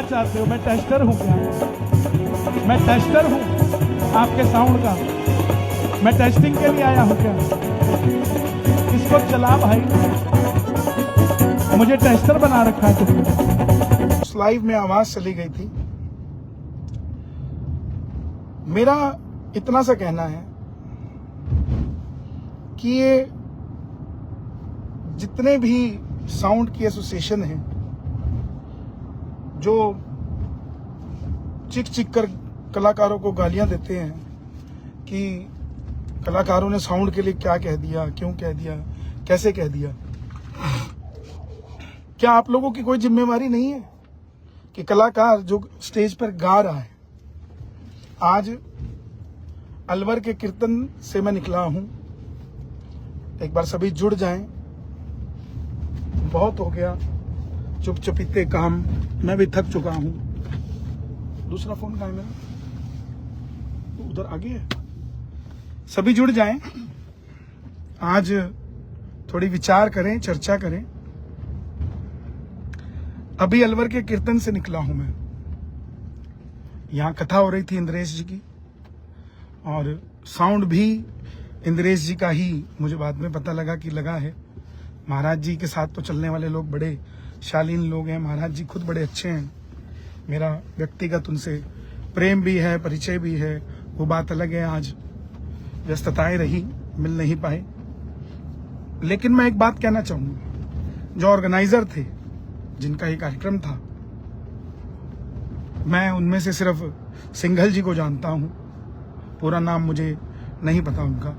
चाहते हो? मैं टेस्टर हूं क्या? मैं टेस्टर हूं आपके साउंड का? मैं टेस्टिंग के लिए आया हूं क्या? इसको चला भाई, मुझे टेस्टर बना रखा है तुमने। उस लाइव में आवाज चली गई थी। मेरा इतना सा कहना है कि ये जितने भी साउंड की एसोसिएशन हैं जो चिक चिक कर कलाकारों को गालियां देते हैं कि कलाकारों ने साउंड के लिए क्या कह दिया, क्यों कह दिया, कैसे कह दिया, क्या आप लोगों की कोई जिम्मेवारी नहीं है कि कलाकार जो स्टेज पर गा रहा है, आज अलवर के कीर्तन से मैं निकला हूं, एक बार सभी जुड़ जाएं। बहुत हो गया चुप चुपीते काम, मैं भी थक चुका हूं। दूसरा फोन कहाँ है मेरा? उधर आगे है। सभी जुड़ जाएं, आज थोड़ी विचार करें, चर्चा करें। अभी अलवर के कीर्तन से निकला हूं मैं। यहां कथा हो रही थी इंद्रेश जी की, और साउंड भी इंद्रेश जी का ही मुझे बाद में पता लगा कि लगा है। महाराज जी के साथ तो चलने वाले लोग बड़े शालीन लोग हैं, महाराज जी खुद बड़े अच्छे हैं। मेरा व्यक्तिगत उनसे प्रेम भी है, परिचय भी है, वो बात अलग है। आज व्यस्तताएं रही, मिल नहीं पाए। लेकिन मैं एक बात कहना चाहूंगा, जो ऑर्गेनाइजर थे जिनका ये कार्यक्रम था, मैं उनमें से सिर्फ सिंघल जी को जानता हूं, पूरा नाम मुझे नहीं पता उनका,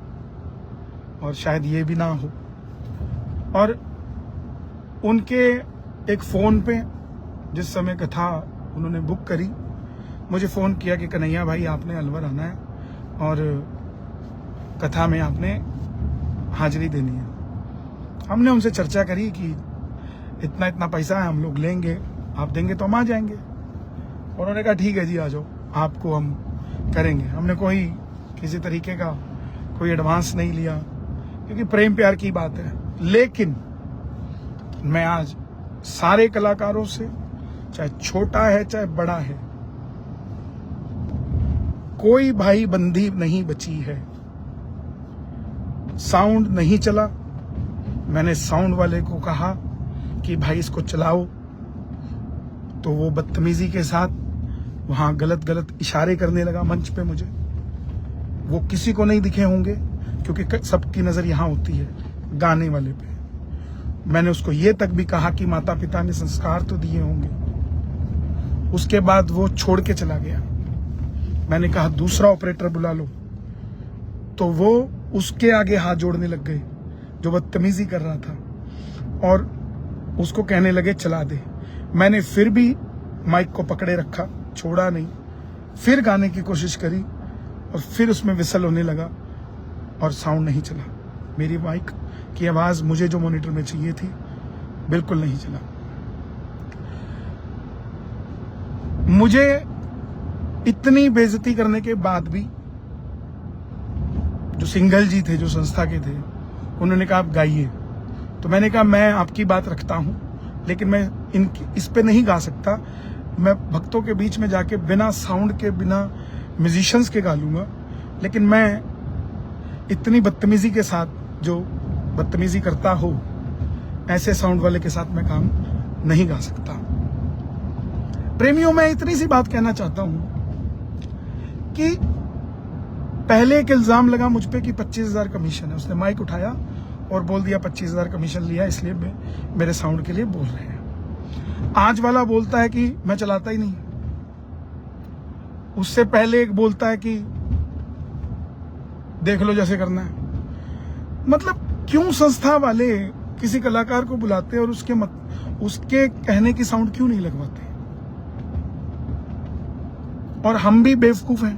और शायद ये भी ना हो। और उनके एक फोन पे जिस समय कथा उन्होंने बुक करी, मुझे फोन किया कि कन्हैया भाई आपने अलवर आना है और कथा में आपने हाजिरी देनी है। हमने उनसे चर्चा करी कि इतना इतना पैसा है, हम लोग लेंगे, आप देंगे तो हम आ जाएंगे। उन्होंने कहा ठीक है जी आ जाओ, आपको हम करेंगे। हमने कोई किसी तरीके का कोई एडवांस नहीं लिया, क्योंकि प्रेम प्यार की बात है। लेकिन मैं आज सारे कलाकारों से, चाहे छोटा है चाहे बड़ा है, कोई भाई बंदी नहीं बची है। साउंड नहीं चला, मैंने साउंड वाले को कहा कि भाई इसको चलाओ, तो वो बदतमीजी के साथ वहां गलत गलत इशारे करने लगा मंच पे मुझे। वो किसी को नहीं दिखे होंगे, क्योंकि सबकी नजर यहां होती है गाने वाले पे। मैंने उसको ये तक भी कहा कि माता पिता ने संस्कार तो दिए होंगे। उसके बाद वो छोड़ के चला गया। मैंने कहा दूसरा ऑपरेटर बुला लो, तो वो उसके आगे हाथ जोड़ने लग गए जो बदतमीजी कर रहा था, और उसको कहने लगे चला दे। मैंने फिर भी माइक को पकड़े रखा, छोड़ा नहीं, फिर गाने की कोशिश करी, और फिर उसमें विसल होने लगा और साउंड नहीं चला। मेरी माइक की आवाज मुझे जो मॉनिटर में चाहिए थी बिल्कुल नहीं चला। मुझे इतनी बेइज्जती करने के बाद भी जो सिंघल जी थे, जो संस्था के थे, उन्होंने कहा आप गाइए। तो मैंने कहा मैं आपकी बात रखता हूं, लेकिन मैं इस पे नहीं गा सकता। मैं भक्तों के बीच में जाके बिना साउंड के, बिना म्यूजिशियंस के गा लूंगा, लेकिन मैं इतनी बदतमीजी के साथ, जो बदतमीजी करता हो, ऐसे साउंड वाले के साथ मैं काम नहीं गा सकता। प्रेमियों, मैं इतनी सी बात कहना चाहता हूं कि पहले एक इल्जाम लगा मुझ पे कि 25,000 कमीशन है। उसने माइक उठाया और बोल दिया 25,000 कमीशन लिया, इसलिए मेरे साउंड के लिए बोल रहे हैं। आज वाला बोलता है कि मैं चलाता ही नहीं। उससे पहले एक बोलता है कि देख लो जैसे करना है। मतलब क्यों संस्था वाले किसी कलाकार को बुलाते हैं और उसके कहने की साउंड क्यों नहीं लगवाते? और हम भी बेवकूफ हैं,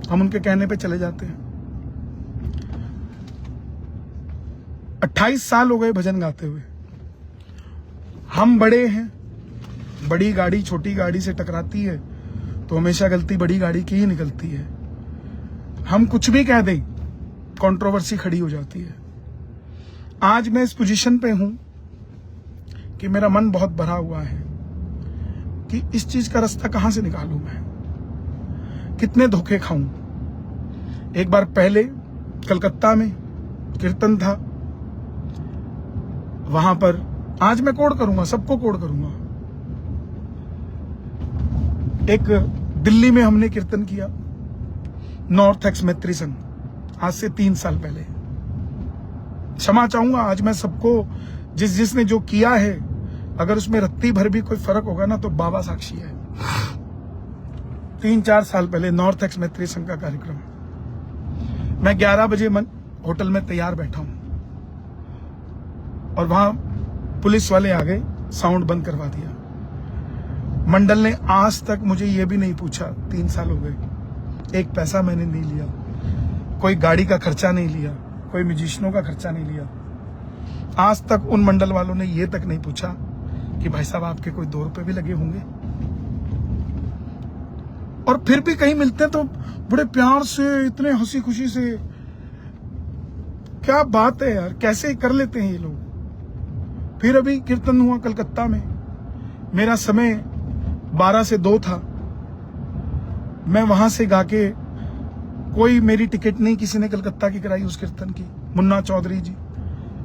हम उनके कहने पे चले जाते हैं। 28 साल हो गए भजन गाते हुए। हम बड़े हैं, बड़ी गाड़ी छोटी गाड़ी से टकराती है तो हमेशा गलती बड़ी गाड़ी की ही निकलती है। हम कुछ भी कह दें, कंट्रोवर्सी खड़ी हो जाती है। आज मैं इस पोजीशन पे हूं कि मेरा मन बहुत भरा हुआ है कि इस चीज का रास्ता कहां से निकालूं मैं, कितने धोखे खाऊं। एक बार पहले कलकत्ता में कीर्तन था, वहां पर आज मैं कोड करूंगा, सबको कोड करूंगा। एक दिल्ली में हमने कीर्तन किया, नॉर्थ एक्स मैत्री संघ, आज से 3 साल पहले। क्षमा चाहूंगा आज मैं सबको, जिसने जो किया है, अगर उसमें रत्ती भर भी कोई फर्क होगा ना तो बाबा साक्षी है। 3-4 साल पहले नॉर्थ एक्स मैत्री संघ का कार्यक्रम, मैं 11 बजे होटल में तैयार बैठा हूं और वहां पुलिस वाले आ गए, साउंड बंद करवा दिया। मंडल ने आज तक मुझे यह भी नहीं पूछा, 3 साल हो गए, एक पैसा मैंने नहीं लिया, कोई गाड़ी का खर्चा नहीं लिया, कोई म्यूजिशियनों का खर्चा नहीं लिया। आज तक उन मंडल वालों ने यह तक नहीं पूछा कि भाई साहब आपके कोई 2 रुपए भी लगे होंगे। और फिर भी कहीं मिलते हैं तो बड़े प्यार से, इतने हंसी खुशी से, क्या बात है यार, कैसे कर लेते हैं ये लोग। फिर अभी कीर्तन हुआ कलकत्ता में, मेरा समय 12 से 2 था, मैं वहां से गा के, कोई मेरी टिकट नहीं किसी ने कलकत्ता की कराई उस कीर्तन की। मुन्ना चौधरी जी,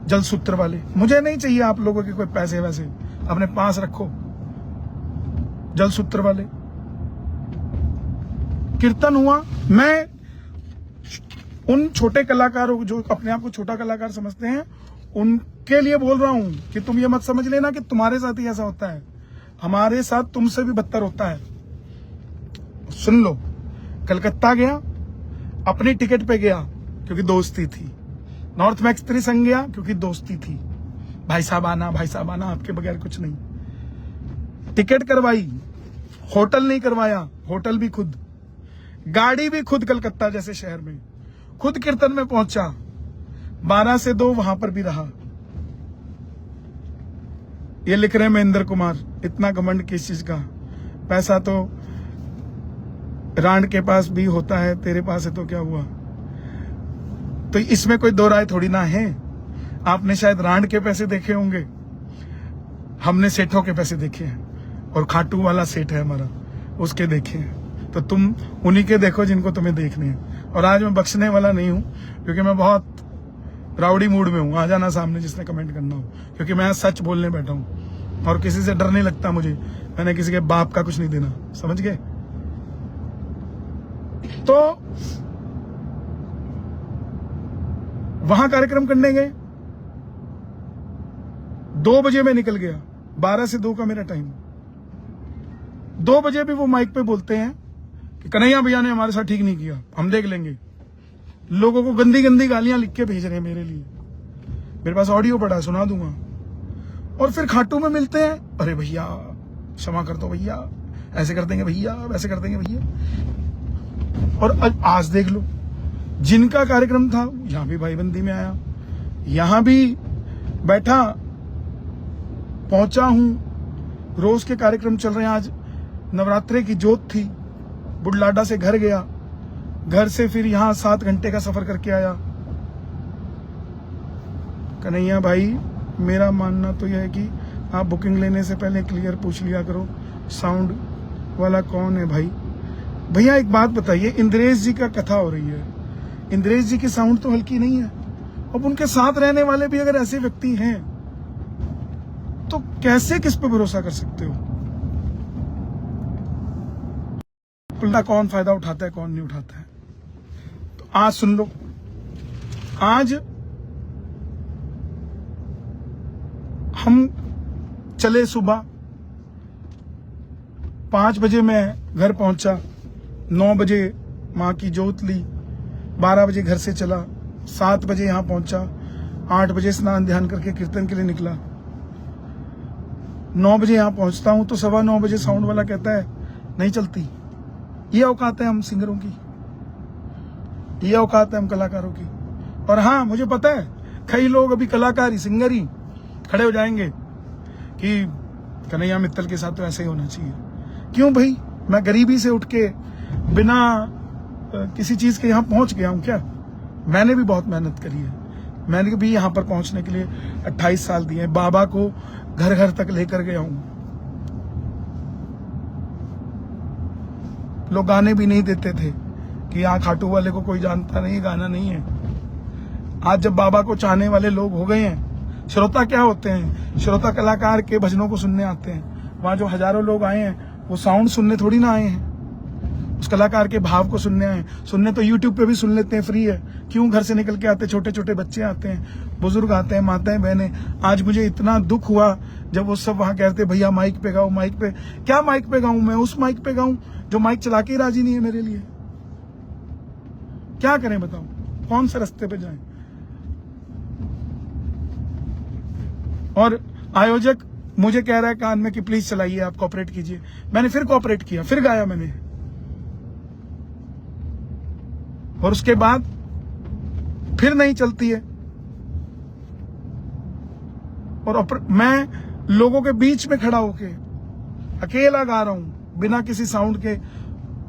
जल सूत्र वाले, मुझे नहीं चाहिए आप लोगों के कोई पैसे वैसे, अपने पास रखो। जल सूत्र वाले कीर्तन हुआ, मैं उन छोटे कलाकारों जो अपने आप को छोटा कलाकार समझते हैं उनके लिए बोल रहा हूं कि तुम ये मत समझ लेना कि तुम्हारे साथ ही ऐसा होता है, हमारे साथ तुमसे भी बदतर होता है। सुन लो, कलकत्ता गया, अपनी टिकट पे गया क्योंकि दोस्ती थी, नॉर्थ मैत्री संघ गया क्योंकि दोस्ती थी, भाई साहब आना, आपके बगैर कुछ नहीं। टिकट करवाई, होटल नहीं करवाया, होटल भी खुद, गाड़ी भी खुद, कलकत्ता जैसे शहर में खुद कीर्तन में पहुंचा, 12 से 2 वहां पर भी रहा। ये लिख रहे हैं महेंद्र कुमार, इतना घमंड किस चीज का, पैसा तो रांड के पास भी होता है, तेरे पास है तो क्या हुआ। तो इसमें कोई दो राय थोड़ी ना है। आपने शायद रांड के पैसे देखे होंगे, हमने सेठों के पैसे देखे हैं, और खाटू वाला सेठ है हमारा, उसके देखे हैं। तो तुम उन्हीं के देखो जिनको तुम्हें देखने हैं। और आज मैं बख्शने वाला नहीं हूं क्योंकि मैं बहुत राउडी मूड में हूं। आ जाना सामने जिसने कमेंट करना हो, क्योंकि मैं सच बोलने बैठा हूं और किसी से डर नहीं लगता मुझे। मैंने किसी के बाप का कुछ नहीं देना, समझ गए। तो वहां कार्यक्रम करने गए, 2 बजे मैं निकल गया, 12 से 2 का मेरा टाइम। 2 बजे भी वो माइक पे बोलते हैं कि कन्हैया भैया ने हमारे साथ ठीक नहीं किया, हम देख लेंगे। लोगों को गंदी गंदी गालियां लिख के भेज रहे हैं मेरे लिए, मेरे पास ऑडियो पड़ा है, सुना दूंगा। और फिर खाटू में मिलते हैं, अरे भैया क्षमा कर दो भैया, ऐसे कर देंगे भैया, वैसे कर देंगे भैया। और आज देख लो, जिनका कार्यक्रम था यहां भी भाईबंदी में आया, यहां भी बैठा, पहुंचा हूं। रोज के कार्यक्रम चल रहे हैं। आज नवरात्रे की जोत थी, बुढ़लाडा से घर गया, घर से फिर यहां 7 घंटे का सफर करके आया। कन्हैया भाई, मेरा मानना तो यह है कि आप बुकिंग लेने से पहले क्लियर पूछ लिया करो साउंड वाला कौन है भाई। भैया एक बात बताइए, इंद्रेश जी का कथा हो रही है, इंद्रेश जी की साउंड तो हल्की नहीं है। अब उनके साथ रहने वाले भी अगर ऐसे व्यक्ति हैं तो कैसे किस पे भरोसा कर सकते हो। कौन फायदा उठाता है कौन नहीं उठाता है। तो आज सुन लो, आज हम चले सुबह 5 बजे मैं घर पहुंचा, 9 बजे मां की जोत ली, 12 बजे घर से चला, 7 बजे यहां पहुंचा, 8 बजे स्नान ध्यान करके कीर्तन के लिए निकला, 9 बजे यहां पहुंचता हूं तो 9:15 बजे साउंड वाला कहता है नहीं चलती। ये औकात है हम सिंगरों की, ये औकात है हम कलाकारों की। और हाँ, मुझे पता है कई लोग अभी कलाकार ही, सिंगर ही खड़े हो जाएंगे कि कन्हैया मित्तल के साथ तो ऐसे ही होना चाहिए। क्यों भाई, मैं गरीबी से उठ के बिना किसी चीज के यहां पहुंच गया हूं क्या? मैंने भी बहुत मेहनत करी है, मैंने भी यहां पर पहुंचने के लिए 28 साल दिए। बाबा को घर घर तक लेकर गया हूं, लोग गाने भी नहीं देते थे कि यहाँ खाटू वाले को कोई जानता नहीं, गाना नहीं है। आज जब बाबा को चाहने वाले लोग हो गए हैं, श्रोता क्या होते हैं? श्रोता कलाकार के भजनों को सुनने आते हैं। वहां जो हजारों लोग आए हैं वो साउंड सुनने थोड़ी ना आए हैं, उस कलाकार के भाव को सुनने आए। सुनने तो यूट्यूब पे भी सुन लेते हैं, फ्री है। क्यों घर से निकल के आते? छोटे छोटे बच्चे आते हैं, बुजुर्ग आते हैं, माताएं बहनें। आज मुझे इतना दुख हुआ जब वो सब वहां कहते भैया माइक पे गाओ, माइक पे। क्या माइक पे गाऊं? मैं उस माइक पे गाऊं जो माइक चला के ही राजी नहीं है मेरे लिए। क्या करें बताओ? कौन से रास्ते पे जाएं? और आयोजक मुझे कह रहा है कान में कि प्लीज चलाइए, आप कोऑपरेट कीजिए। मैंने फिर कोऑपरेट किया, फिर गाया मैंने। और उसके बाद फिर नहीं चलती है। और मैं लोगों के बीच में खड़ा होके अकेला गा रहा हूं बिना किसी साउंड के।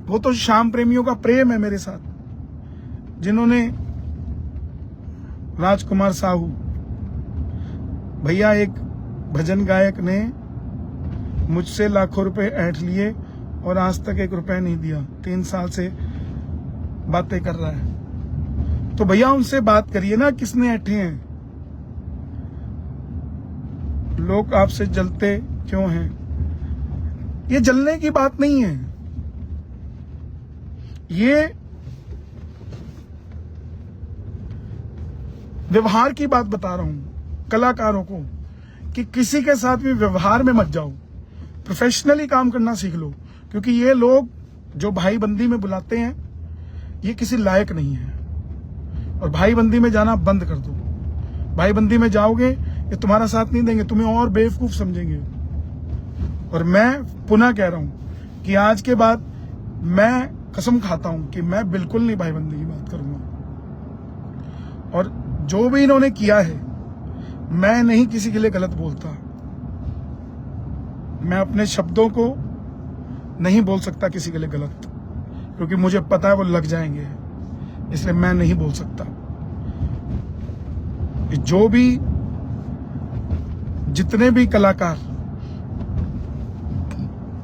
वो तो श्याम प्रेमियों का प्रेम है मेरे साथ, जिन्होंने राजकुमार साहू भैया, एक भजन गायक ने मुझसे लाखों रुपए ऐंठ लिए और आज तक 1 रुपया नहीं दिया। 3 साल से बातें कर रहा है। तो भैया उनसे बात करिए ना, किसने ऐंठे हैं? लोग आपसे जलते क्यों हैं? ये जलने की बात नहीं है, ये व्यवहार की बात बता रहा हूं कलाकारों को, कि किसी के साथ भी व्यवहार में मत जाओ, प्रोफेशनली काम करना सीख लो। क्योंकि ये लोग जो भाई बंदी में बुलाते हैं ये किसी लायक नहीं है। और भाई बंदी में जाना बंद कर दो। भाई बंदी में जाओगे ये तुम्हारा साथ नहीं देंगे, तुम्हें और बेवकूफ समझेंगे। और मैं पुनः कह रहा हूं कि आज के बाद मैं कसम खाता हूं कि मैं बिल्कुल नहीं भाई बंदी की बात करूंगा। और जो भी इन्होंने किया है, मैं नहीं किसी के लिए गलत बोलता। मैं अपने शब्दों को नहीं बोल सकता किसी के लिए गलत, क्योंकि मुझे पता है वो लग जाएंगे, इसलिए मैं नहीं बोल सकता। जो भी जितने भी कलाकार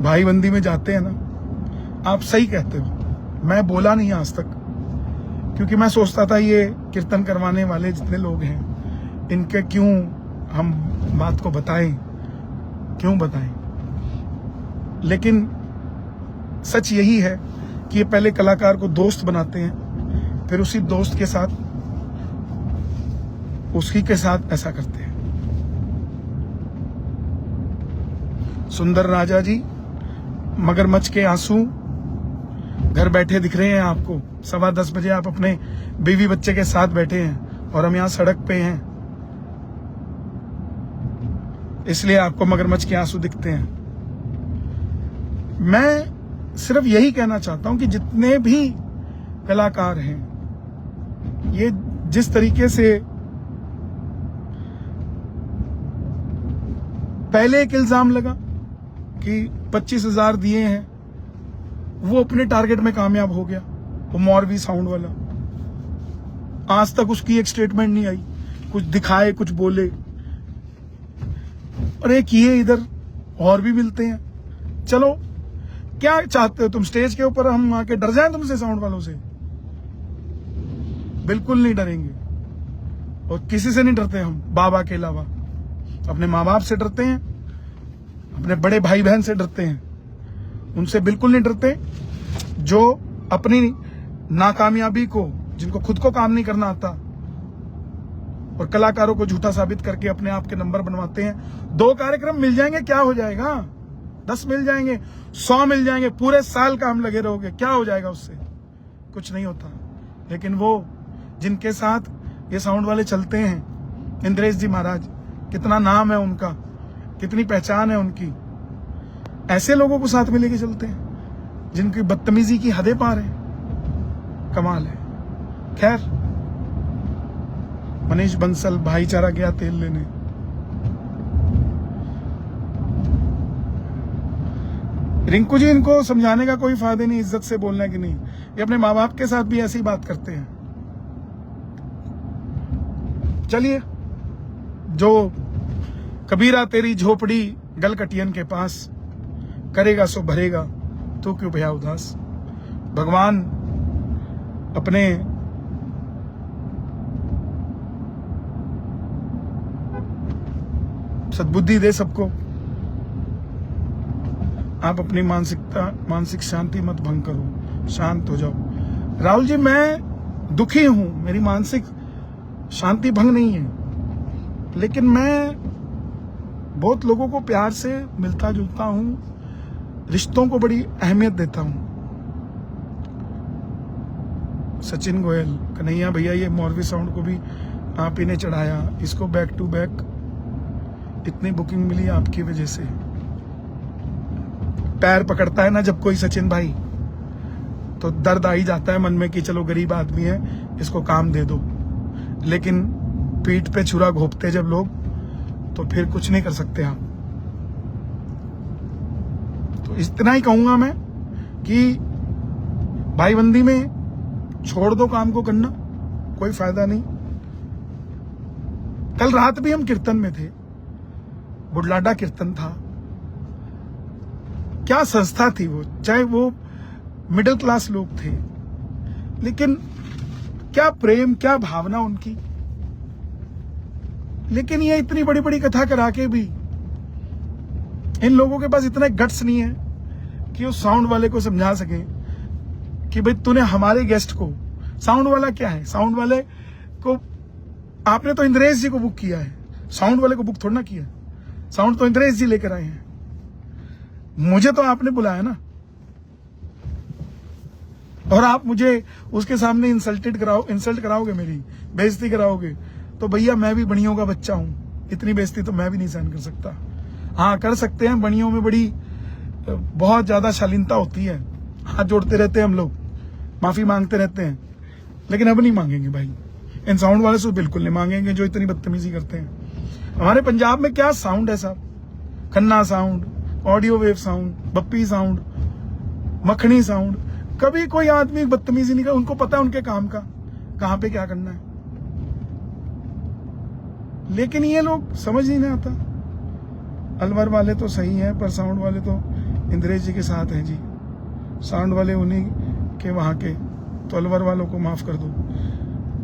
भाईबंदी में जाते हैं ना, आप सही कहते हो। मैं बोला नहीं आज तक, क्योंकि मैं सोचता था ये कीर्तन करवाने वाले जितने लोग हैं, इनके क्यों हम बात को बताएं, क्यों बताएं। लेकिन सच यही है कि ये पहले कलाकार को दोस्त बनाते हैं, फिर उसी दोस्त के साथ उसी के साथ ऐसा करते हैं। सुंदर राजा जी, मगरमच्छ के आंसू घर बैठे दिख रहे हैं आपको। 10:15 बजे आप अपने बीवी बच्चे के साथ बैठे हैं और हम यहाँ सड़क पे हैं, इसलिए आपको मगरमच्छ के आंसू दिखते हैं। मैं सिर्फ यही कहना चाहता हूं कि जितने भी कलाकार हैं, ये जिस तरीके से पहले एक इल्जाम लगा कि 25,000 दिए हैं, वो अपने टारगेट में कामयाब हो गया, वो मौरवी साउंड वाला। आज तक उसकी एक स्टेटमेंट नहीं आई, कुछ दिखाए, कुछ बोले। और एक ये इधर और भी मिलते हैं। चलो, क्या चाहते हो तुम? स्टेज के ऊपर हम आके डर जाएं तुमसे, साउंड वालों से? बिल्कुल नहीं डरेंगे, और किसी से नहीं डरते हम बाबा के अलावा। अपने माँ बाप से डरते हैं, अपने बड़े भाई बहन से डरते हैं, उनसे बिल्कुल नहीं डरते। जो अपनी नाकामयाबी को, जिनको खुद को काम नहीं करना आता और कलाकारों को झूठा साबित करके अपने आप के नंबर बनवाते हैं। 2 कार्यक्रम मिल जाएंगे, क्या हो जाएगा? 10 मिल जाएंगे, 100 मिल जाएंगे, पूरे साल का हम लगे रहोगे, क्या हो जाएगा उससे? कुछ नहीं होता। लेकिन वो जिनके साथ ये साउंड वाले चलते हैं, इंद्रेश जी महाराज, कितना नाम है उनका, कितनी पहचान है उनकी, ऐसे लोगों को साथ में लेके चलते हैं जिनकी बदतमीजी की हदें पार है। कमाल है। खैर, मनीष बंसल भाईचारा गया तेल लेने। रिंकू जी, इनको समझाने का कोई फायदा नहीं, इज्जत से बोलना है कि नहीं। ये अपने माँ बाप के साथ भी ऐसी बात करते हैं। चलिए, जो कबीरा तेरी झोपड़ी गलकटियन के पास, करेगा सो भरेगा, तो क्यों भैया उदास। भगवान अपने सद्बुद्धि दे सबको। आप अपनी मानसिक शांति मत भंग करो, शांत हो जाओ। राहुल जी, मैं दुखी हूं, मेरी मानसिक शांति भंग नहीं है, लेकिन मैं बहुत लोगों को प्यार से मिलता जुलता हूं, रिश्तों को बड़ी अहमियत देता हूं। सचिन गोयल, कन्हैया भैया, ये मौरवी साउंड को भी आप ही ने चढ़ाया, इसको बैक टू बैक इतनी बुकिंग मिली आपकी वजह से। पैर पकड़ता है ना जब कोई सचिन भाई, तो दर्द आ ही जाता है मन में कि चलो गरीब आदमी है, इसको काम दे दो। लेकिन पीठ पे छुरा घोंपते जब लोग, तो फिर कुछ नहीं कर सकते आप। तो इतना ही कहूंगा मैं कि भाईबंदी में छोड़ दो काम को करना, कोई फायदा नहीं। कल रात भी हम कीर्तन में थे, बुढ़लाडा कीर्तन था। क्या संस्था थी वो, चाहे वो मिडिल क्लास लोग थे, लेकिन क्या प्रेम, क्या भावना उनकी। लेकिन ये इतनी बड़ी बड़ी कथा करा के भी इन लोगों के पास इतना गट्स नहीं है कि वो साउंड वाले को समझा सके कि भाई तूने हमारे गेस्ट को, साउंड वाला क्या है, साउंड वाले को आपने तो इंद्रेश जी को बुक किया है, साउंड वाले को बुक थोड़ा ना किया। साउंड तो इंद्रेश जी लेकर आए हैं, मुझे तो आपने बुलाया ना, और आप मुझे उसके सामने इंसल्ट कराओगे, मेरी बेइज्जती कराओगे, तो भैया मैं भी बनियों का बच्चा हूं, इतनी बेइज्जती तो मैं भी नहीं सहन कर सकता। हाँ, कर सकते हैं, बनियों में बड़ी बहुत ज्यादा शालीनता होती है, हाथ जोड़ते रहते हैं हम लोग, माफी मांगते रहते हैं, लेकिन अब नहीं मांगेंगे भाई। इन साउंड वाले से बिल्कुल नहीं मांगेंगे जो इतनी बदतमीजी करते हैं। हमारे पंजाब में क्या साउंड है साहब, Khanna sound, audio wave sound, Bappi sound, makhani sound. कभी कोई आदमी बदतमीजी नहीं कर, उनको पता है उनके काम का कहां पे क्या करना है। लेकिन ये लोग समझ नहीं आता। अलवर वाले तो सही है, पर साउंड वाले तो इंद्रेश जी के साथ हैं जी, साउंड वाले उन्हीं के वहां के, तो अलवर वालों को माफ कर दो।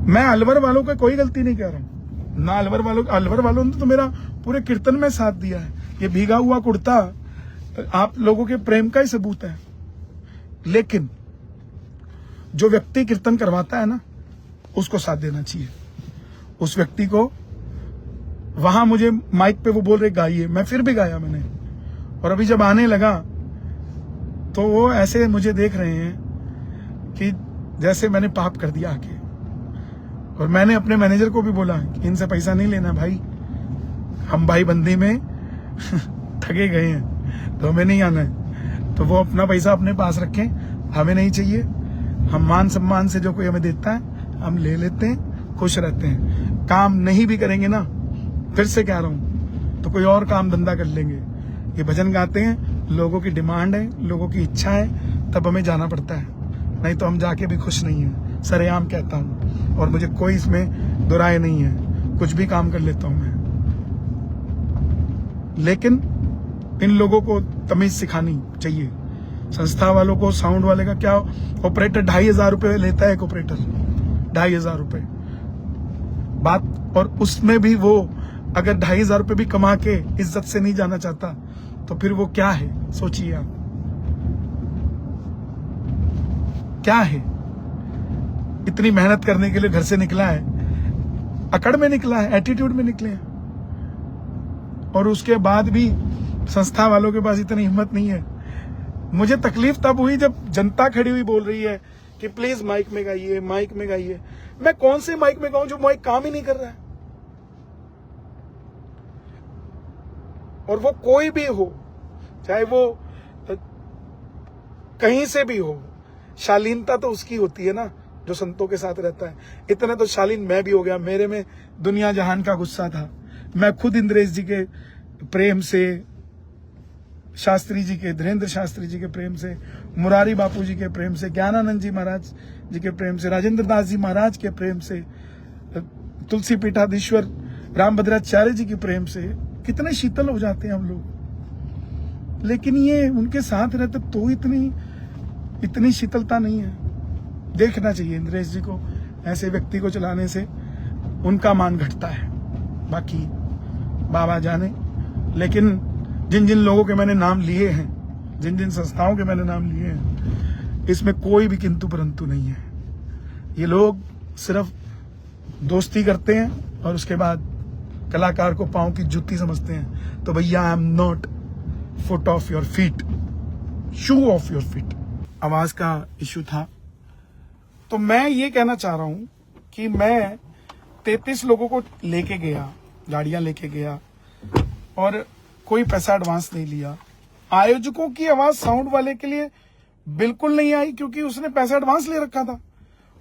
मैं अलवर वालों का कोई गलती नहीं कह रहा हूं ना, अलवर वालों ने तो मेरा पूरे कीर्तन में साथ दिया है। ये भीगा हुआ कुर्ता आप लोगों के प्रेम का ही सबूत है। लेकिन जो व्यक्ति कीर्तन करवाता है ना, उसको साथ देना चाहिए। उस व्यक्ति को वहां मुझे माइक पे वो बोल रहे गाइए, मैं फिर भी गाया मैंने, और अभी जब आने लगा तो वो ऐसे मुझे देख रहे हैं कि जैसे मैंने पाप कर दिया आके। और मैंने अपने मैनेजर को भी बोला कि इनसे पैसा नहीं लेना भाई, हम भाई बंदी में ठगे गए हैं, तो हमें नहीं आना है। तो वो अपना पैसा अपने पास रखें, हमें नहीं चाहिए। हम मान सम्मान से जो कोई हमें देता है हम ले लेते हैं, खुश रहते हैं। काम नहीं भी करेंगे ना, फिर से कह रहा हूं, तो कोई और काम धंधा कर लेंगे। ये भजन गाते हैं, लोगों की डिमांड है, लोगों की इच्छा है, तब हमें जाना पड़ता है, नहीं तो हम जाके भी खुश नहीं है। सरेआम कहता हूं, और मुझे कोई इसमें दुराय नहीं है, कुछ भी काम कर लेता हूं मैं। लेकिन इन लोगों को तमीज सिखानी चाहिए। संस्था वालों को, साउंड वाले का क्या, ऑपरेटर 2,500 रुपए लेता है, एक ऑपरेटर 2,500 रुपए बात। और उसमें भी वो अगर 2,500 रुपए भी कमा के इज्जत से नहीं जाना चाहता, तो फिर वो क्या है, सोचिए आप क्या है। इतनी मेहनत करने के लिए घर से निकला है, अकड़ में निकला है, एटीट्यूड में निकले हैं, और उसके बाद भी संस्था वालों के पास इतनी हिम्मत नहीं है। मुझे तकलीफ तब हुई जब जनता खड़ी हुई बोल रही है कि प्लीज माइक में गाइए, माइक में गाइए। मैं कौन से माइक में गाऊं जो माइक काम ही नहीं कर रहा है। और वो कोई भी हो, चाहे वो कहीं से भी हो, शालीनता तो उसकी होती है ना जो संतों के साथ रहता है। इतना तो शालीन मैं भी हो गया, मेरे में दुनिया जहान का गुस्सा था। मैं खुद इंद्रेश जी के प्रेम से, शास्त्री जी के, धीरेन्द्र शास्त्री जी के प्रेम से, मुरारी बापू जी के प्रेम से, ज्ञानानंद जी महाराज जी के प्रेम से, राजेंद्र दास जी महाराज के प्रेम से, तुलसी पीठाधीश्वर रामभद्राचार्य जी के प्रेम से कितने शीतल हो जाते हैं हम लोग। लेकिन ये उनके साथ रहते तो इतनी शीतलता नहीं है। देखना चाहिए इंद्रेश जी को, ऐसे व्यक्ति को चलाने से उनका मान घटता है, बाकी बाबा जाने। लेकिन जिन जिन लोगों के मैंने नाम लिए हैं, जिन जिन संस्थाओं के मैंने नाम लिए हैं, इसमें कोई भी किंतु परंतु नहीं है। ये लोग सिर्फ दोस्ती करते हैं और उसके बाद कलाकार को पांव की जूती समझते हैं। तो भैया, I am not foot of your feet, shoe of your feet. आवाज का इश्यू था। तो मैं ये कहना चाह रहा हूं कि मैं 33 लोगों को लेके गया, गाड़ियां लेके गया और कोई पैसा एडवांस नहीं लिया। आयोजकों की आवाज साउंड वाले के लिए बिल्कुल नहीं आई, क्योंकि उसने पैसा एडवांस ले रखा था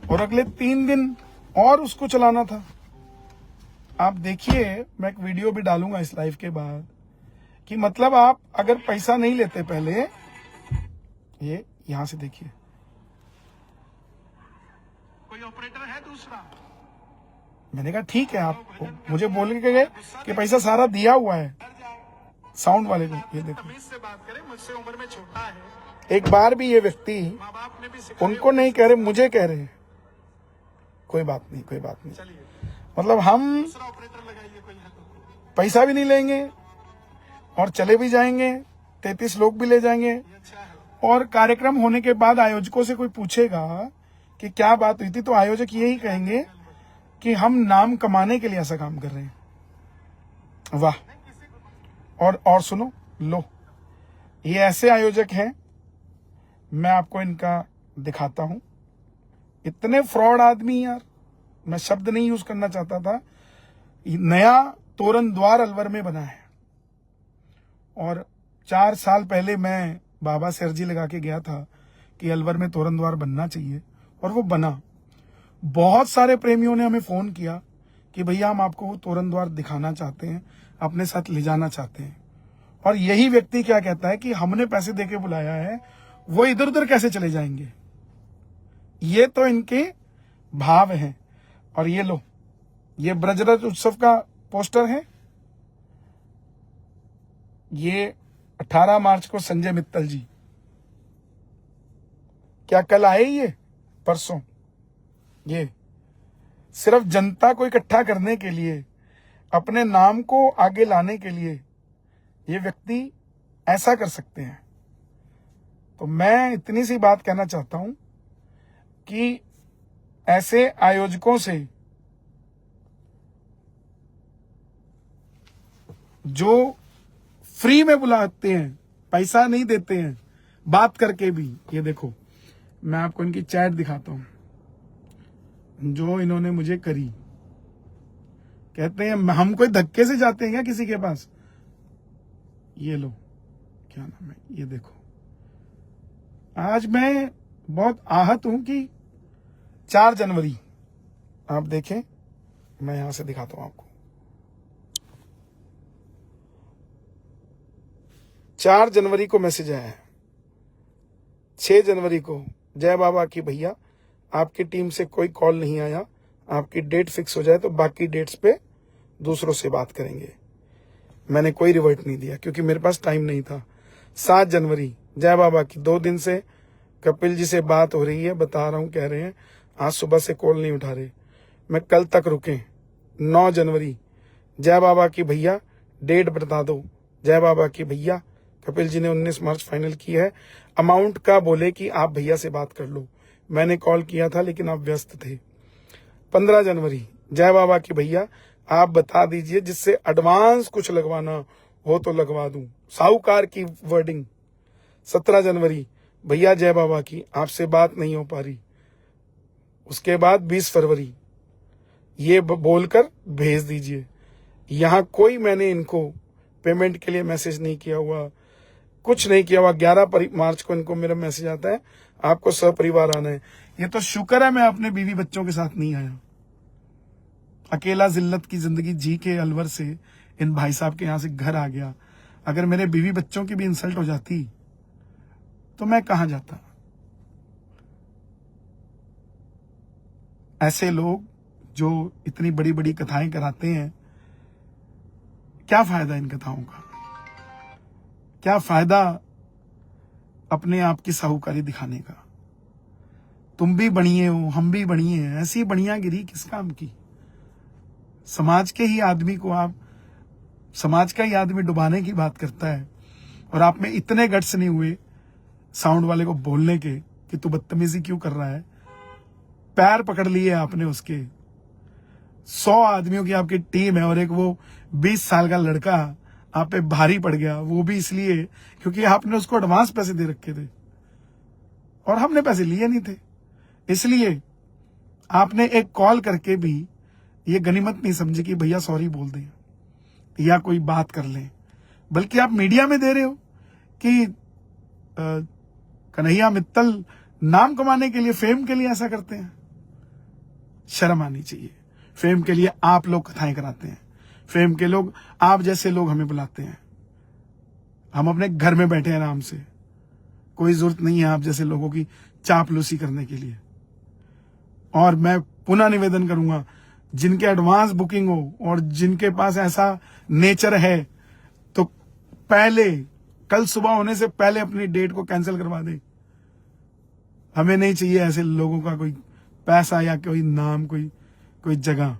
और अगले 3 दिन और उसको चलाना था। आप देखिए, मैं एक वीडियो भी डालूंगा इस लाइव के बाद, कि मतलब आप अगर पैसा नहीं लेते पहले, ये यहां से देखिए, कोई ऑपरेटर है दूसरा। मैंने कहा ठीक है, आप मुझे बोल के गए कि पैसा सारा दिया हुआ है साउंड वाले को। ये देखो, से बात करें, मुझसे उम्र में छोटा है। एक बार भी ये व्यक्ति उनको नहीं कह रहे, मुझे कह रहे हैं कोई बात नहीं, कोई बात नहीं। मतलब हम पैसा भी नहीं लेंगे और चले भी जाएंगे, 33 लोग भी ले जाएंगे। और कार्यक्रम होने के बाद आयोजकों से कोई पूछेगा कि क्या बात हुई थी, तो आयोजक यही कहेंगे कि हम नाम कमाने के लिए ऐसा काम कर रहे हैं। वाह। और सुनो, लो, ये ऐसे आयोजक हैं, मैं आपको इनका दिखाता हूं। इतने फ्रॉड आदमी यार, मैं शब्द नहीं यूज करना चाहता था। नया तोरण द्वार अलवर में बना है और 4 साल पहले मैं बाबा से अर्जी लगा के गया था कि अलवर में तोरण द्वार बनना चाहिए, और वो बना। बहुत सारे प्रेमियों ने हमें फोन किया कि भैया हम आपको वो तोरण द्वार दिखाना चाहते हैं, अपने साथ ले जाना चाहते हैं। और यही व्यक्ति क्या कहता है कि हमने पैसे देके बुलाया है, वो इधर उधर कैसे चले जाएंगे। ये तो इनके भाव हैं। और ये लो, ये ब्रजरथ उत्सव का पोस्टर है। ये 18 मार्च को संजय मित्तल जी, क्या कल आए ये परसों, ये सिर्फ जनता को इकट्ठा करने के लिए, अपने नाम को आगे लाने के लिए ये व्यक्ति ऐसा कर सकते हैं। तो मैं इतनी सी बात कहना चाहता हूं कि ऐसे आयोजकों से जो फ्री में बुलाते हैं, पैसा नहीं देते हैं, बात करके भी, ये देखो मैं आपको इनकी चैट दिखाता हूं जो इन्होंने मुझे करी। कहते हैं हम कोई धक्के से जाते हैं क्या किसी के पास। ये लो, क्या नाम है, ये देखो। आज मैं बहुत आहत हूं कि 4 जनवरी, आप देखें, मैं यहां से दिखाता हूं आपको। 4 जनवरी को मैसेज आया है। 6 जनवरी को, जय बाबा की भैया, आपकी टीम से कोई कॉल नहीं आया, आपकी डेट फिक्स हो जाए तो बाकी डेट्स पे दूसरों से बात करेंगे। मैंने कोई रिवर्ट नहीं दिया क्योंकि मेरे पास टाइम नहीं था। 7 जनवरी, जय बाबा की, 2 दिन से कपिल जी से बात हो रही है, बता रहा हूं, कह रहे हैं आज सुबह से कॉल नहीं उठा रहे, मैं कल तक रुके। 9 जनवरी, जय बाबा की भैया, डेट बता दो। जय बाबा की भैया, कपिल जी ने 19 मार्च फाइनल की है। अमाउंट का बोले कि आप भैया से बात कर लो, मैंने कॉल किया था लेकिन आप व्यस्त थे। 15 जनवरी, जय बाबा की भैया, आप बता दीजिए जिससे एडवांस कुछ लगवाना हो तो लगवा दूं, साहूकार की वर्डिंग। 17 जनवरी, भैया जय बाबा की, आपसे बात नहीं हो पा रही। उसके बाद 20 फरवरी, ये बोलकर भेज दीजिए। यहां कोई मैंने इनको पेमेंट के लिए मैसेज नहीं किया हुआ, कुछ नहीं किया हुआ। 11 मार्च को इनको मेरा मैसेज आता है, आपको सपरिवार आना है। ये तो शुक्र है मैं अपने बीवी बच्चों के साथ नहीं आया, अकेला जिल्लत की जिंदगी जी के अलवर से इन भाई साहब के यहां से घर आ गया। अगर मेरे बीवी बच्चों की भी इंसल्ट हो जाती तो मैं कहां जाता। ऐसे लोग जो इतनी बड़ी बड़ी कथाएं कराते हैं, क्या फायदा इन कथाओं का, क्या फायदा अपने आप की साहूकारी दिखाने का। तुम भी बनिए हो, हम भी बनिए हैं, ऐसी बढ़ियागिरी किस काम की? समाज के ही आदमी को आप, समाज का ही आदमी डुबाने की बात करता है, और आप में इतने गट्स नहीं हुए साउंड वाले को बोलने के कि तू बदतमीजी क्यों कर रहा है। पैर पकड़ लिए आपने उसके। 100 आदमियों की आपकी टीम है और एक वो 20 साल का लड़का आप पे भारी पड़ गया, वो भी इसलिए क्योंकि आपने उसको एडवांस पैसे दे रखे थे और हमने पैसे लिए नहीं थे। इसलिए आपने एक कॉल करके भी ये गनीमत नहीं समझी कि भैया सॉरी बोल दें या कोई बात कर लें, बल्कि आप मीडिया में दे रहे हो कि कन्हैया मित्तल नाम कमाने के लिए, फेम के लिए ऐसा करते हैं। शर्म आनी चाहिए। फेम के लिए आप लोग कथाएं कराते हैं, फेम के लोग आप जैसे लोग हमें बुलाते हैं। हम अपने घर में बैठे हैं आराम से, कोई जरूरत नहीं है आप जैसे लोगों की चापलूसी करने के लिए। और मैं पुनः निवेदन करूंगा, जिनके एडवांस बुकिंग हो और जिनके पास ऐसा नेचर है तो पहले, कल सुबह होने से पहले अपनी डेट को कैंसिल करवा दे। हमें नहीं चाहिए ऐसे लोगों का कोई पैसा या कोई नाम, कोई जगह।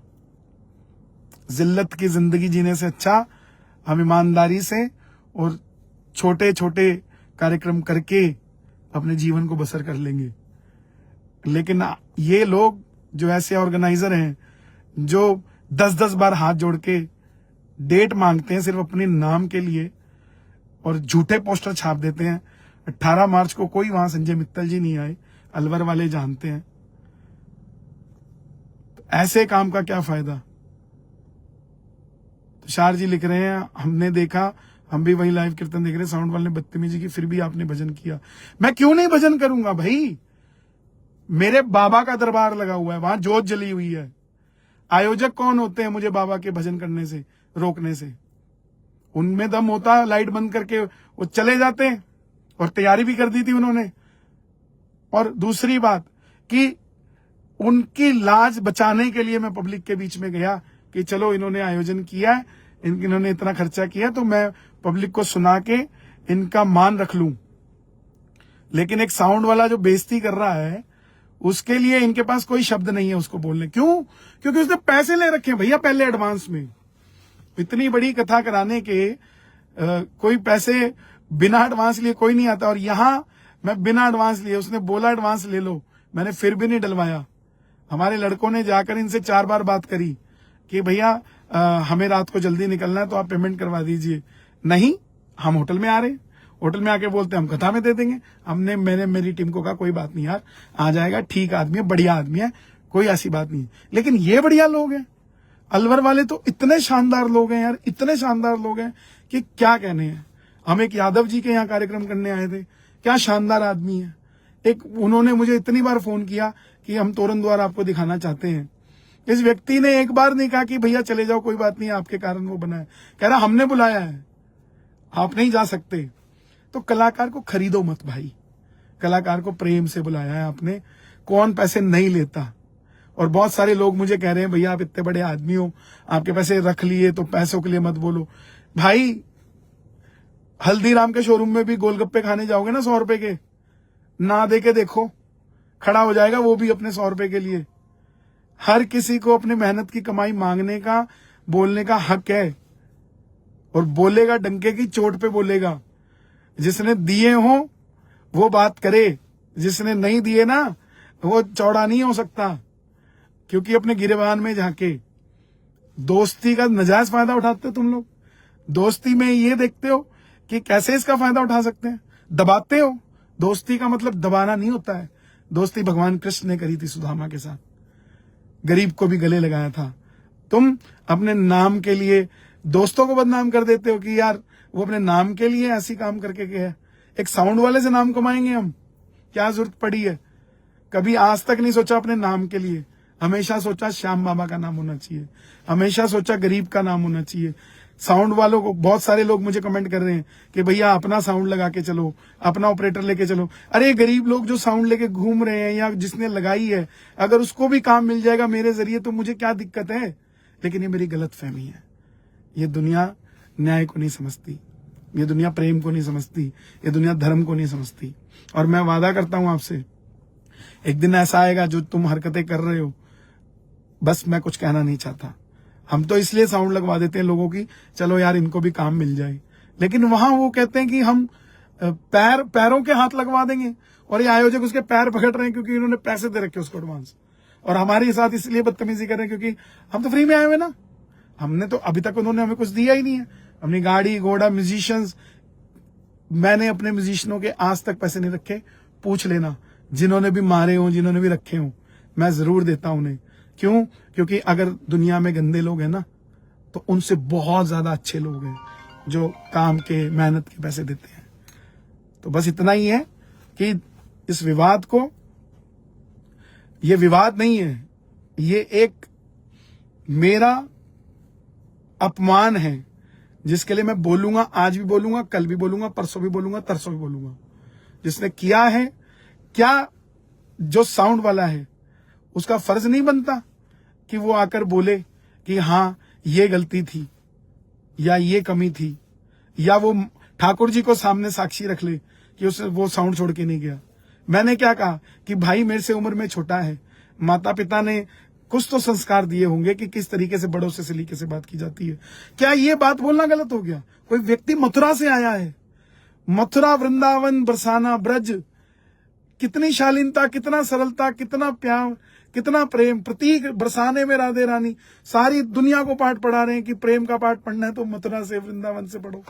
जिल्लत की जिंदगी जीने से अच्छा हम ईमानदारी से और छोटे छोटे कार्यक्रम करके अपने जीवन को बसर कर लेंगे। लेकिन ये लोग जो ऐसे ऑर्गेनाइजर हैं जो 10-10 बार हाथ जोड़ के डेट मांगते हैं सिर्फ अपने नाम के लिए और झूठे पोस्टर छाप देते हैं। 18 मार्च को कोई वहां संजय मित्तल जी नहीं आए, अलवर वाले जानते हैं। तो ऐसे काम का क्या फायदा? तुषार जी लिख रहे हैं, हमने देखा, हम भी वही लाइव कीर्तन देख रहे हैं, साउंड वाले ने बदतमीजी की फिर भी आपने भजन किया। मैं क्यों नहीं भजन करूंगा भाई? मेरे बाबा का दरबार लगा हुआ है, वहां जोत जली हुई है। आयोजक कौन होते हैं मुझे बाबा के भजन करने से रोकने से? उनमें दम होता, लाइट बंद करके वो चले जाते हैं, और तैयारी भी कर दी थी उन्होंने। और दूसरी बात कि उनकी लाज बचाने के लिए मैं पब्लिक के बीच में गया कि चलो इन्होंने आयोजन किया है, इन्होंने इतना खर्चा किया, तो मैं पब्लिक को सुना के इनका मान रख लूं। लेकिन एक साउंड वाला जो बेइज्जती कर रहा है, उसके लिए इनके पास कोई शब्द नहीं है उसको बोलने। क्यों? क्योंकि उसने पैसे ले रखे हैं भैया पहले एडवांस में। इतनी बड़ी कथा कराने के कोई पैसे बिना एडवांस लिए कोई नहीं आता। और यहां मैं बिना एडवांस लिए, उसने बोला एडवांस ले लो, मैंने फिर भी नहीं डलवाया। हमारे लड़कों ने जाकर इनसे 4 बार बात करी कि भैया हमें रात को जल्दी निकलना है तो आप पेमेंट करवा दीजिए। नहीं, हम होटल में आ रहे हैं। होटल में आके बोलते हैं हम कथा में दे देंगे। मैंने मेरी टीम को कहा कोई बात नहीं यार, आ जाएगा, ठीक आदमी है, बढ़िया आदमी है, कोई ऐसी बात नहीं। लेकिन ये बढ़िया लोग हैं, अलवर वाले तो इतने शानदार लोग हैं यार, इतने शानदार लोग हैं कि क्या कहने हैं। हम एक यादव जी के यहाँ कार्यक्रम करने आए थे, क्या शानदार आदमी है। एक उन्होंने मुझे इतनी बार फोन किया कि हम तोरण द्वार आपको दिखाना चाहते हैं। इस व्यक्ति ने एक बार नहीं कहा कि भैया चले जाओ, कोई बात नहीं, आपके कारण वो बना है। कह रहा हमने बुलाया है, आप नहीं जा सकते। तो कलाकार को खरीदो मत भाई, कलाकार को प्रेम से बुलाया है आपने, कौन पैसे नहीं लेता। और बहुत सारे लोग मुझे कह रहे हैं भैया आप इतने बड़े आदमी हो, आपके पैसे रख लिए तो पैसों के लिए मत बोलो। भाई हल्दीराम के शोरूम में भी गोलगप्पे खाने जाओगे ना 100 रुपए के, ना दे के देखो, खड़ा हो जाएगा वो भी अपने 100 रुपए के लिए। हर किसी को अपनी मेहनत की कमाई मांगने का, बोलने का हक है, और बोलेगा डंके की चोट पे बोलेगा। जिसने दिए हो वो बात करे, जिसने नहीं दिए ना वो चौड़ा नहीं हो सकता, क्योंकि अपने गिरेबान में झांके। दोस्ती का नजायज फायदा उठाते हो तुम लोग। दोस्ती में ये देखते हो कि कैसे इसका फायदा उठा सकते हैं, दबाते हो। दोस्ती का मतलब दबाना नहीं होता है। दोस्ती भगवान कृष्ण ने करी थी सुदामा के साथ, गरीब को भी गले लगाया था। तुम अपने नाम के लिए दोस्तों को बदनाम कर देते हो कि यार वो अपने नाम के लिए ऐसी काम करके गया। एक साउंड वाले से नाम कमाएंगे हम, क्या जरूरत पड़ी है? कभी आज तक नहीं सोचा अपने नाम के लिए, हमेशा सोचा श्याम बाबा का नाम होना चाहिए, हमेशा सोचा गरीब का नाम होना चाहिए। साउंड वालों को, बहुत सारे लोग मुझे कमेंट कर रहे हैं कि भैया अपना साउंड लगा के चलो, अपना ऑपरेटर लेके चलो। अरे गरीब लोग जो साउंड लेके घूम रहे हैं या जिसने लगाई है, अगर उसको भी काम मिल जाएगा मेरे जरिए तो मुझे क्या दिक्कत है? लेकिन ये मेरी गलत फहमी है। ये दुनिया न्याय को नहीं समझती, ये दुनिया प्रेम को नहीं समझती, ये दुनिया धर्म को नहीं समझती। और मैं वादा करता हूं आपसे एक दिन ऐसा आएगा जो तुम हरकतें कर रहे हो, बस मैं कुछ कहना नहीं चाहता। हम तो इसलिए साउंड लगवा देते हैं लोगों की, चलो यार इनको भी काम मिल जाए, लेकिन वहां वो कहते हैं कि हम पैरों के हाथ लगवा देंगे, और ये आयोजक उसके पैर पकड़ रहे हैं क्योंकि इन्होंने पैसे दे रखे उसको एडवांस, और हमारे साथ इसलिए बदतमीजी कर रहे हैं क्योंकि हम तो फ्री में आए हुए ना। हमने तो अभी तक उन्होंने हमें कुछ दिया ही नहीं है, अपनी गाड़ी घोड़ा म्यूजिशियंस, मैंने अपने म्यूजिशियनों के आज तक पैसे नहीं रखे, पूछ लेना, जिन्होंने भी मारे हों जिन्होंने भी रखे हों, मैं जरूर देता हूं उन्हें। क्यों? क्योंकि अगर दुनिया में गंदे लोग हैं ना, तो उनसे बहुत ज्यादा अच्छे लोग हैं जो काम के मेहनत के पैसे देते हैं। तो बस इतना ही है कि इस विवाद को, ये विवाद नहीं है, ये एक मेरा अपमान है जिसके लिए मैं बोलूंगा, आज भी बोलूंगा, कल भी बोलूंगा, परसों भी बोलूंगा, तरसों भी बोलूंगा। जिसने किया है, क्या जो साउंड वाला है उसका फर्ज नहीं बनता कि वो आकर बोले कि हाँ ये गलती थी या ये कमी थी, या वो ठाकुर जी को सामने साक्षी रख ले कि उसे वो साउंड छोड़ के नहीं गया। मैंने क्या कहा कि भाई मेरे से उम्र में छोटा है, माता पिता ने कुछ तो संस्कार दिए होंगे कि किस तरीके से बड़ों से सलीके से बात की जाती है। क्या ये बात बोलना गलत हो गया? कोई व्यक्ति मथुरा से आया है, मथुरा, वृंदावन, बरसाना, ब्रज, कितनी शालीनता, कितना सरलता, कितना प्यार, कितना प्रेम, प्रतीक बरसाने में राधे रानी, सारी दुनिया को पाठ पढ़ा रहे हैं कि प्रेम का पाठ पढ़ना है तो मथुरा से वृंदावन से पढ़ो।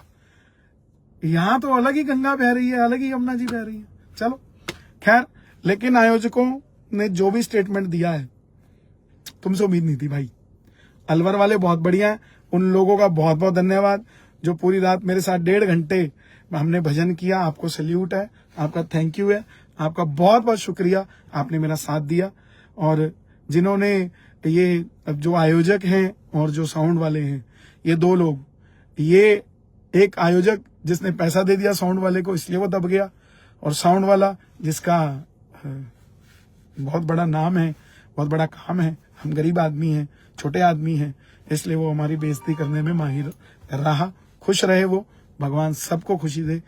यहां तो अलग ही गंगा बह रही है, अलग ही यमुना जी बह रही है। चलो खैर, लेकिन आयोजकों ने जो भी स्टेटमेंट दिया है, तुमसे उम्मीद नहीं थी भाई। अलवर वाले बहुत बढ़िया है, उन लोगों का बहुत बहुत धन्यवाद जो पूरी रात मेरे साथ 1.5 घंटे हमने भजन किया। आपको सैल्यूट है, आपका थैंक यू है, आपका बहुत बहुत शुक्रिया, आपने मेरा साथ दिया। और जिन्होंने ये जो आयोजक हैं और जो साउंड वाले हैं, ये दो लोग, ये एक आयोजक जिसने पैसा दे दिया साउंड वाले को इसलिए वो दब गया, और साउंड वाला जिसका बहुत बड़ा नाम है, बहुत बड़ा काम है, हम गरीब आदमी हैं, छोटे आदमी हैं, इसलिए वो हमारी बेइज्जती करने में माहिर रहा। खुश रहे वो, भगवान सबको खुशी दे।